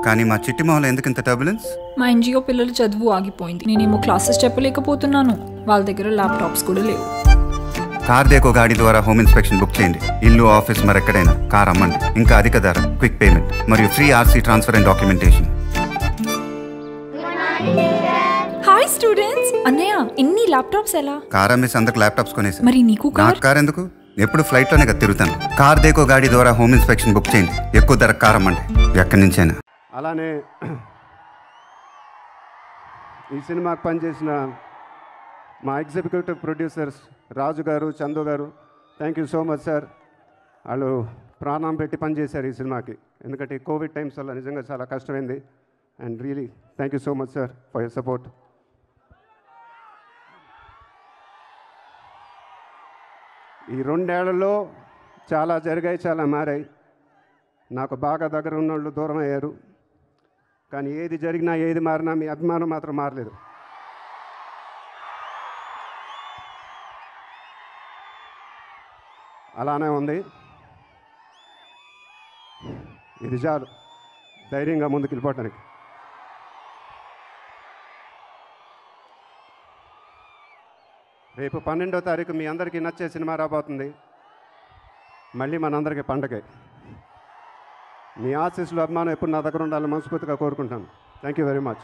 కానీ మా చిట్టి మొహంలో ఎందుకు ఇంత టర్బులెన్స్? మా ఎన్జిఓ పిల్లల చదువు ఆగిపోయింది. నేనేమో క్లాసెస్ చెప్పలేకపోతున్నాను. వాళ్ళ దగ్గర ల్యాప్టాప్స్ కూడా లేవు. కార్ దేకో గాడి ద్వారా హోమ్ ఇన్స్పెక్షన్ బుక్ చేయండి. ఇల్లు, ఆఫీస్ మరెక్కడైనా కార్ అమ్మండి. ఇంకా అధిక ధర, క్విక్ పేమెంట్ మరియు free RC transfer and documentation. Hi students. అన్నయ్య, ఇన్ని ల్యాప్టాప్స్ ఎలా? కార్ అమ్మేసి అందరికి ల్యాప్టాప్స్ కొనేసి. మరి నీకు కార్ ఎందుకు? ఎప్పుడు ఫ్లైట్ లోనే కదా తిరుగుతాను. కార్ దేకో గాడి ద్వారా హోమ్ ఇన్స్పెక్షన్ బుక్ చేయండి. ఎక్కువ ధర కార్ అమ్మండి, ఎక్కడి నుంచైనా. అలానే ఈ సినిమాకి పనిచేసిన మా ఎగ్జిక్యూటివ్ ప్రొడ్యూసర్స్ రాజు గారు, చందు గారు, thank you so much sir. వాళ్ళు ప్రాణం పెట్టి పనిచేశారు ఈ సినిమాకి. ఎందుకంటే కోవిడ్ టైమ్స్ వల్ల నిజంగా చాలా కష్టమైంది. And really thank you so much sir for your support. ఈ 2 ఏళ్లలో చాలా జరిగాయి, చాలా మారాయి. నాకు బాగా దగ్గర ఉన్న వాళ్ళు దూరం అయ్యారు. కానీ ఏది జరిగినా, ఏది మారినా మీ అభిమానం మాత్రం మారలేదు. అలానే ఉంది. ఇది చాలు ధైర్యంగా ముందుకు వెళ్ళిపోవటానికి. రేపు 12వ తారీఖు మీ అందరికీ నచ్చే సినిమా రాబోతుంది. మళ్ళీ మనందరికీ పండగే. మీ ఆశీస్సులు, అభిమానం ఎప్పుడు నా దగ్గర ఉండాలని మనస్ఫూర్తిగా కోరుకుంటాను. Thank you very much.